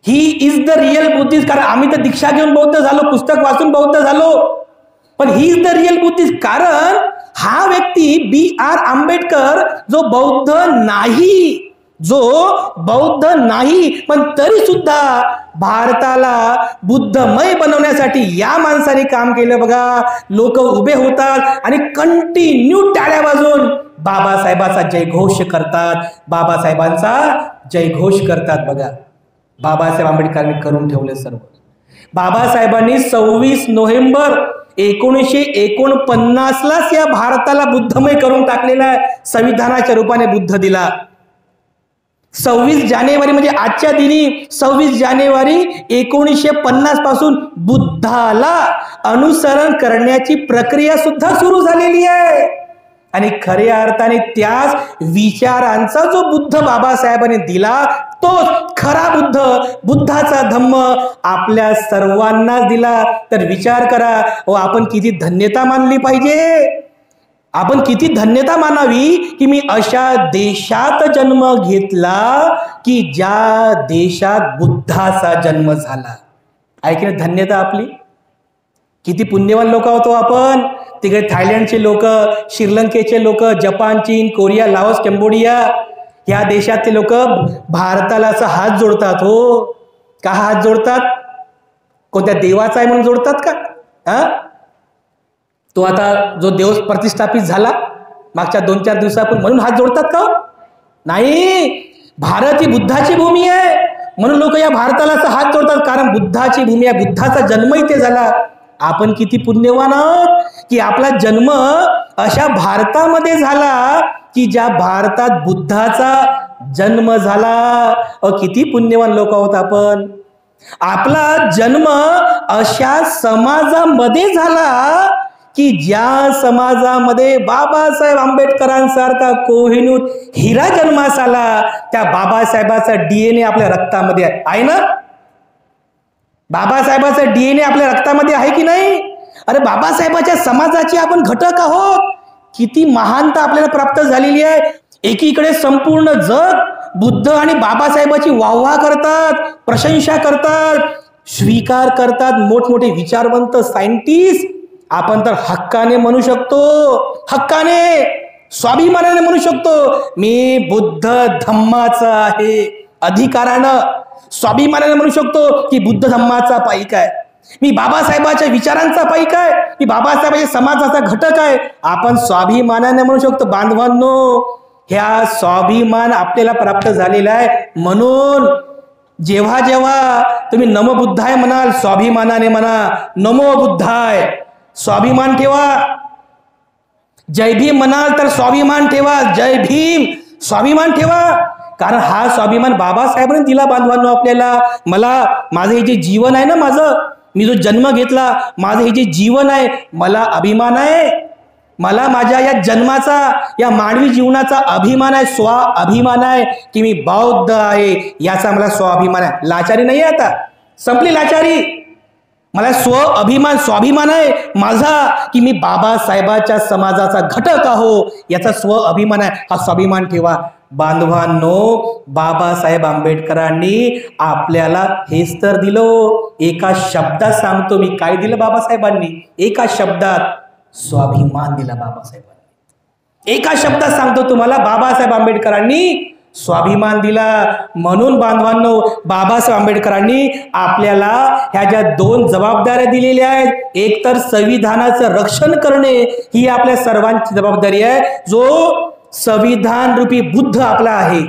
he is the real Buddhist. कारण आम्ही तर दीक्षा घेऊन बौद्ध झालो, पुस्तक वाचून बौद्ध झालो, पण he is the real Buddhist. कारण हा व्यक्ती B.R. आंबेडकर जो बौद्ध नाही, पण तरी सुद्धा भारताला बुद्धमय बनवण्यासाठी या माणसाने काम केलं. बघा, लोक उभे होतात आणि कंटिन्यू टाळ्या वाजवून बाबासाहेबांचा जयघोष करतात, बाबासाहेबांचा जयघोष करतात. बघा, बाबासाहेब आंबेडकरांनी करून ठेवले सर्व. बाबासाहेबांनी 26 नोव्हेंबर 1949लाच या भारताला बुद्धमय करून टाकलेला आहे. संविधानाच्या रूपाने बुद्ध दिला. 26 जानेवारी म्हणजे आजच्या दिनी 26 जानेवारी 1950 पासून बुद्धाला अनुसरण करण्याची प्रक्रिया सुद्धा सुरू झालेली आहे. आणि खऱ्या अर्थाने त्याच विचारांचा जो बुद्ध बाबासाहेबांनी दिला, तो खरा बुद्धाचा धम्म आपल्या सर्वांनाच दिला. तर विचार करा, आपण किती धन्यता मानली पाहिजे, आपण किती धन्यता मानावी की मी अशा देशात जन्म घेतला की ज्या देशात बुद्धाचा जन्म झाला. ऐकणे धन्यता आपली. किती पुण्यवान लोक होतो आपण. तिकडे थायलंडचे लोक, श्रीलंकेचे लोक, जपान, चीन, कोरिया, लाओस, कंबोडिया या देशातले लोक भारताला असं हात जोडतात. हो, का हात जोडतात? कोणत्या देवाचा आहे म्हणून जोडतात का? तो आता जो देव प्रतिष्ठापित झाला मागच्या 2-4 दिवसापूर्वी म्हणून हात जोडतात का? नाही. भारत ही बुद्धाची भूमी आहे म्हणून लोक या भारताला असं हात जोडतात, कारण बुद्धाची भूमी आहे, बुद्धाचा जन्म इथे झाला. आपण किती पुण्यवान आहोत की आपला जन्म अशा भारतामध्ये झाला की ज्या भारतात बुद्धाचा जन्म झाला. किती पुण्यवान लोक आहोत आपण. आपला जन्म अशा समाजामध्ये झाला की ज्या समाजामध्ये बाबासाहेब आंबेडकरांसारखा कोहिनूर हिरा जन्मास आला. त्या बाबासाहेबाचा DNA आपल्या रक्तामध्ये आहे ना? बाबासाहेबाचा DNA आपल्या रक्तामध्ये आहे की नाही? अरे बाबासाहेबाच्या समाजाचे आपण घटक आहोत. किती महानता आपल्याला प्राप्त झालेली आहे. एकीकडे संपूर्ण जग बुद्ध आणि बाबासाहेबाची वाहवा करतात, प्रशंसा करतात, स्वीकार करतात. मोठमोठे विचारवंत सायंटिस्ट आपण तर हक्काने म्हणू शकतो, हक्काने स्वाभिमानाने म्हणू शकतो, मी बुद्ध धम्माचा आहे. अधिकारानं स्वाभिमानाने म्हणू शकतो की बुद्ध धम्माचा पाईक आहे, मी बाबासाहेबाच्या विचारांचा पाईक आहे, मी बाबासाहेबाच्या समाजाचा घटक आहे. आपण स्वाभिमानाने म्हणू शकतो. बांधवांनो, ह्या स्वाभिमान आपल्याला प्राप्त झालेला आहे. म्हणून जेव्हा जेव्हा तुम्ही नमो बुद्धाय म्हणाल, स्वाभिमानाने म्हणा, नमो बुद्धाय, स्वाभिमान ठेवा. जय भीम म्हणाल तर स्वाभिमान ठेवा, जय भीम, स्वाभिमान ठेवा. कारण हा स्वाभिमान बाबासाहेबांनी दिला बांधवांनो आपल्याला. मला माझं हे जे जीवन आहे ना, मी जो जन्म घेतला, माझं हे जे जीवन आहे, मला अभिमान आहे. मला माझ्या या जन्माचा, या मानवी जीवनाचा अभिमान आहे, स्वाभिमान आहे की मी बौद्ध आहे, याचा मला स्वाभिमान आहे. लाचारी नाही आहे, आता संपली लाचारी. मला स्वाभिमान आहे माझा की मी बाबासाहेबाच्या समाजाचा घटक आहो, याचा अभिमान आहे. हा स्वाभिमान ठेवा. बांधवांनो, बाबासाहेब आंबेडकरांनी आपल्याला हेच तर दिलं. एका शब्दात सांगतो मी, काय दिलं बाबासाहेबांनी? एका शब्दात स्वाभिमान दिला बाबासाहेबांनी. एका शब्दात सांगतो तुम्हाला, बाबासाहेब आंबेडकरांनी स्वाभिमान दिला. म्हणून बांधवांनो, बाबासाहेब आंबेडकरांनी आपल्याला ह्या ज्या 2 जबाबदाऱ्या दिलेल्या आहेत, एक तर संविधानाचं रक्षण करणे ही आपल्या सर्वांची जबाबदारी आहे, जो संविधान रूपी बुद्ध आपला आहे,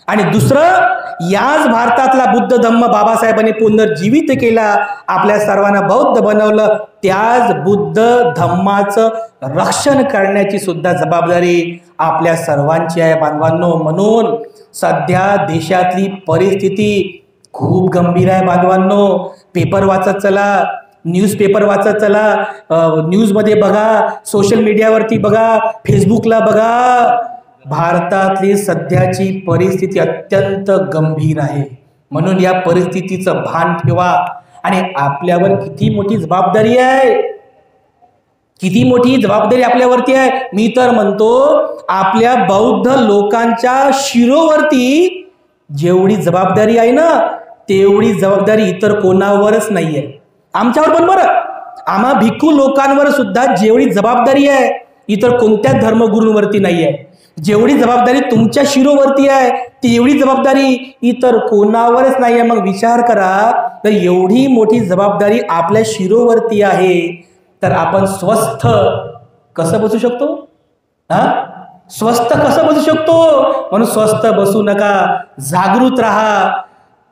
आणि दुसरं याच भारतातला बुद्ध धम्म बाबासाहेबांनी पुनर्जीवित केला, आपल्या सर्वांना बौद्ध बनवलं. त्याच बुद्ध धम्माचं रक्षण करण्याची सुद्धा जबाबदारी आपल्या सर्वांची आहे बांधवांनो. म्हणून सध्या देशातली परिस्थिती खूप गंभीर आहे बांधवांनो. पेपर वाचत चला, न्यूजपेपर वाचत चला, न्यूजमध्ये बघा, सोशल मीडियावरती बघा, फेसबुकला बघा. भारतातली सध्याची परिस्थिती अत्यंत गंभीर आहे. म्हणून या परिस्थितीचं भान ठेवा. आणि आपल्यावर किती मोठी जबाबदारी आहे, किती मोठी जबाबदारी आपल्यावरती आहे. मी तर म्हणतो, आपल्या बौद्ध लोकांच्या शिरोवरती जेवढी जबाबदारी आहे ना, तेवढी जबाबदारी इतर कोणावरच नाहीये. आमच्यावर पण बरं, आम्हा भिक्खू लोकांवर सुद्धा जेवढी जबाबदारी आहे, इतर कोणत्या धर्मगुरूंवरती नाहीये. जेवढी जबाबदारी तुमच्या शिरोवरती आहे, तेवढी जबाबदारी इतर कोणावरच नाहीये. मग विचार करा, तर एवढी मोठी जबाबदारी आपल्या शिरोवरती आहे, तर आपण स्वस्थ कसं बसू शकतो? स्वस्थ कसं बसू शकतो? म्हणून स्वस्थ बसू नका, जागृत राहा.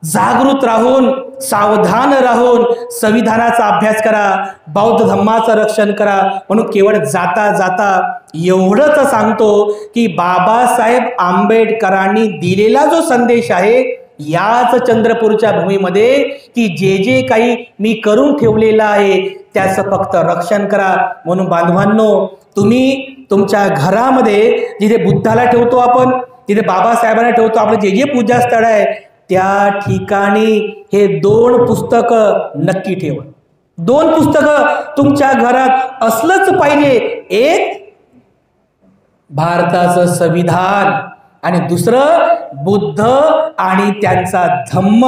जागृत राहून, सावधान राहून संविधानाचा अभ्यास करा, बौद्ध धम्माचं रक्षण करा. म्हणून केवळ जाता जाता एवढंच सांगतो की बाबासाहेब आंबेडकरांनी दिलेला जो संदेश आहे, याच चंद्रपूरच्या भूमीमध्ये की जे जे काही मी करून ठेवलेलं आहे त्याचं फक्त रक्षण करा. म्हणून बांधवांनो, तुम्ही तुमच्या घरामध्ये जिथे बुद्धाला ठेवतो आपण, जिथे बाबासाहेबांना ठेवतो, आपलं जे जे पूजास्थळ आहे, त्या ठिकाणी हे 2 पुस्तकं नक्की ठेवा. 2 पुस्तकं तुमच्या घरात असलंच पाहिजे. एक भारताचं संविधान आणि दुसरं बुद्ध आणि त्यांचा धम्म.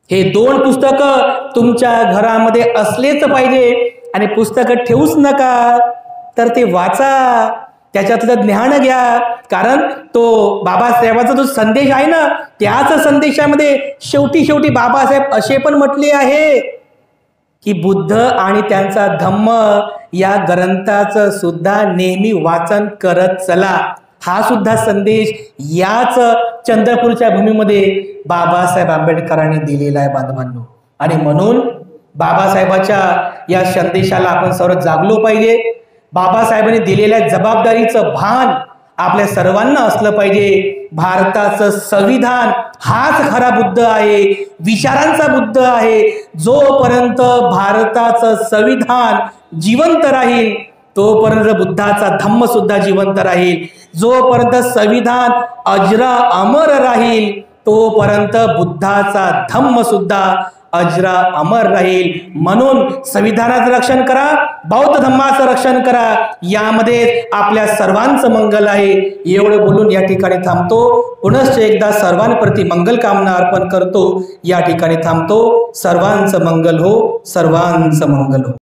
हे 2 पुस्तकं तुमच्या घरामध्ये असलेच पाहिजे. आणि पुस्तकं ठेवूच नका, तर ते वाचा, त्याच्यातलं ज्ञान घ्या. कारण तो बाबासाहेबांचा जो संदेश आहे ना, त्याच संदेशामध्ये शेवटी बाबासाहेब असे पण म्हटले आहे की बुद्ध आणि त्यांचा धम्म या ग्रंथाचं सुद्धा नेहमी वाचन करत चला. हा सुद्धा संदेश याच चंद्रपूरच्या भूमीमध्ये बाबासाहेब आंबेडकरांनी दिलेला आहे बांधवांनो. आणि म्हणून बाबासाहेबाच्या या संदेशाला आपण सर्व जागलो पाहिजे. बाबासाहेबांनी दिलेल्या जबाबदारीचं भान आपल्या सर्वांना असलं पाहिजे. भारताचं संविधान हाच खरा बुद्ध आहे, विचारांचा बुद्ध आहे. जोपर्यंत भारताचं संविधान जिवंत राहील तोपर्यंत बुद्धाचा धम्म सुद्धा जिवंत राहील. जोपर्यंत संविधान अजरा अमर राहील तोपर्यंत बुद्धाचा धम्म सुद्धा अजरा अमर राहील. म्हणून संविधानाचं रक्षण करा, बौद्ध धम्माचं रक्षण करा, यामध्ये आपल्या सर्वांचं मंगल आहे. एवढं बोलून या ठिकाणी थांबतो. पुनश्च एकदा सर्वांप्रती मंगल कामना अर्पण करतो. या ठिकाणी थांबतो. सर्वांचं मंगल हो, सर्वांचं मंगल हो.